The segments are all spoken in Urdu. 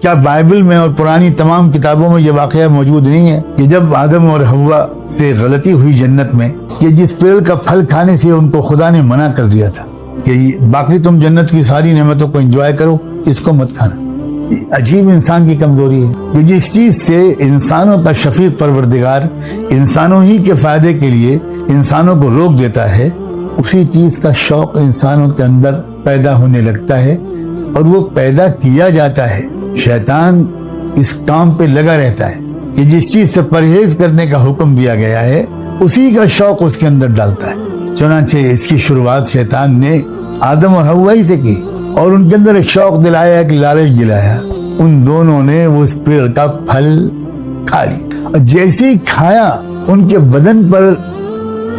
کیا بائبل میں اور پرانی تمام کتابوں میں یہ واقعہ موجود نہیں ہے کہ جب آدم اور حوا سے غلطی ہوئی جنت میں کہ جس پیڑ کا پھل کھانے سے ان کو خدا نے منع کر دیا تھا کہ باقی تم جنت کی ساری نعمتوں کو انجوائے کرو، اس کو مت کھانا. عجیب انسان کی کمزوری ہے کہ جس چیز سے انسانوں کا شفیق پروردگار انسانوں ہی کے فائدے کے لیے انسانوں کو روک دیتا ہے، اسی چیز کا شوق انسانوں کے اندر پیدا ہونے لگتا ہے اور وہ پیدا کیا جاتا ہے. شیطان اس کام پہ لگا رہتا ہے کہ جس چیز سے پرہیز کرنے کا حکم دیا گیا ہے اسی کا شوق اس کے اندر ڈالتا ہے. چنانچہ اس کی شروعات شیطان نے آدم اور حوا ہی سے کی اور ان کے اندر ایک شوق دلایا، ایک لالچ دلایا. ان دونوں نے اس پیڑ کا پھل کھا لی اور جیسے ہی کھایا ان کے بدن پر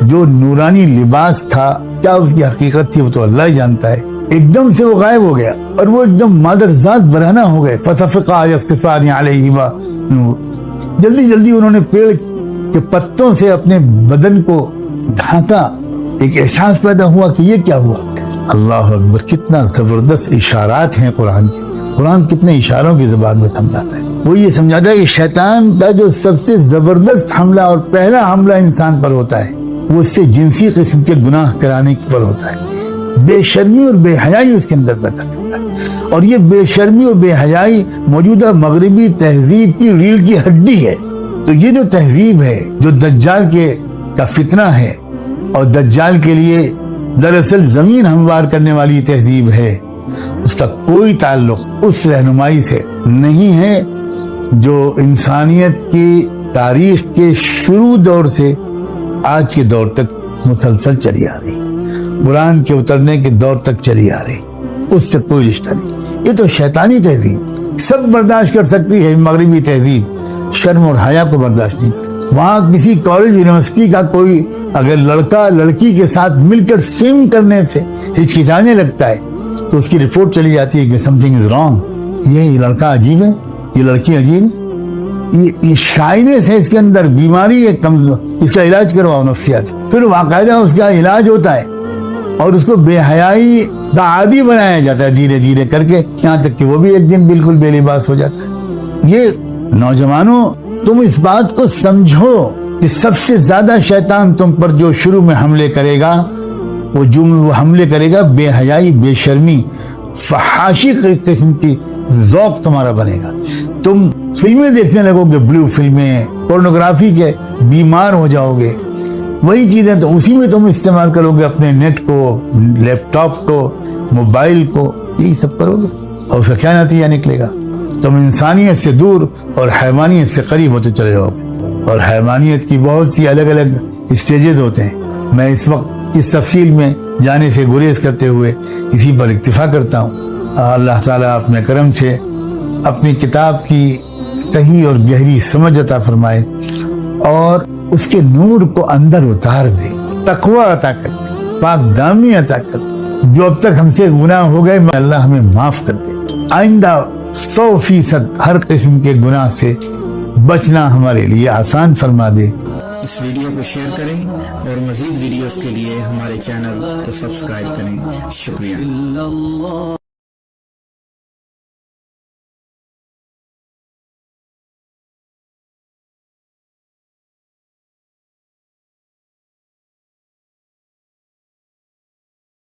جو نورانی لباس تھا، کیا اس کی حقیقت تھی وہ تو اللہ ہی جانتا ہے، ایک دم سے وہ غائب ہو گیا اور وہ ایک دم مادر ذات برہنہ ہو گئے. فَتَفِقَا يَخْصِفَانِ عَلَيْهِمَا نور، جلدی جلدی انہوں نے پیڑ کے پتوں سے اپنے بدن کو ڈھانکا. ایک احساس پیدا ہوا کہ یہ کیا ہوا. اللہ اکبر، کتنا زبردست اشارات ہیں قرآن کے. قرآن کتنے اشاروں کی زبان میں سمجھاتا ہے. وہ یہ سمجھاتا ہے کہ شیطان کا جو سب سے زبردست حملہ اور پہلا حملہ انسان پر ہوتا ہے وہ اس سے جنسی قسم کے گناہ کرانے پر ہوتا ہے. بے شرمی اور بے حیائی اس کے اندر پیدا کرتا ہے، اور یہ بے شرمی اور بے حیائی موجودہ مغربی تہذیب کی ریڑھ کی ہڈی ہے. تو یہ جو تہذیب ہے جو دجال کا فتنہ ہے اور دجال کے لیے دراصل زمین ہموار کرنے والی تہذیب ہے، اس کا کوئی تعلق اس رہنمائی سے نہیں ہے جو انسانیت کی تاریخ کے شروع دور سے آج کے دور تک مسلسل چلی آ رہی، قرآن کے اترنے کے دور تک چلی آ رہی. اس سے کوئی رشتہ نہیں. یہ تو شیطانی تہذیب سب برداشت کر سکتی ہے، مغربی تہذیب شرم اور حیا کو برداشت نہیں کرتی. وہاں کسی کالج یونیورسٹی کا کوئی اگر لڑکا لڑکی کے ساتھ مل کر سوئم کرنے سے ہچکچانے لگتا ہے تو اس کی رپورٹ چلی جاتی ہے کہ سم تھنگ از رانگ، یہ لڑکا عجیب ہے، یہ لڑکی عجیب ہے، یہ شائنس ہے اس کے اندر، بیماری ہے کمزور، اس کا علاج کرواؤ نفسیات. پھر باقاعدہ اس کا علاج ہوتا ہے اور اس کو بے حیائی کا عادی بنایا جاتا ہے دھیرے دھیرے کر کے، یہاں تک کہ وہ بھی ایک دن بالکل بے لباس ہو جاتا ہے. یہ نوجوانوں، تم اس بات کو سمجھو کہ سب سے زیادہ شیطان تم پر جو شروع میں حملے کرے گا وہ حملے کرے گا بے حیائی، بے شرمی، فحاشی قسم کی ذوق تمہارا بنے گا. تم فلمیں دیکھنے لگو گے، بلو فلمیں، پورنوگرافی کے بیمار ہو جاؤ گے. وہی چیزیں تو اسی میں تم استعمال کرو گے، اپنے نیٹ کو، لیپ ٹاپ کو، موبائل کو، یہی سب کرو گے اور اس کا کیا نتیجہ نکلے گا؟ تم انسانیت سے دور اور حیوانیت سے قریب ہوتے چلے جاؤ گے. اور حیوانیت کی بہت سی الگ الگ اسٹیجز ہوتے ہیں. میں اس وقت اس تفصیل میں جانے سے گریز کرتے ہوئے اسی پر اکتفا کرتا ہوں. اللہ تعالیٰ اپنے کرم سے اپنی کتاب کی صحیح اور گہری سمجھ عطا فرمائے اور اس کے نور کو اندر اتار دے، تقوی عطا کر دے، پاک دامی عطا کر دے. جو اب تک ہم سے گناہ ہو گئے اللہ ہمیں معاف کر دے. آئندہ 100% ہر قسم کے گناہ سے بچنا ہمارے لیے آسان فرما دے. اس ویڈیو کو شیئر کریں اور مزید ویڈیوز کے لیے ہمارے چینل کو سبسکرائب کریں. شکریہ.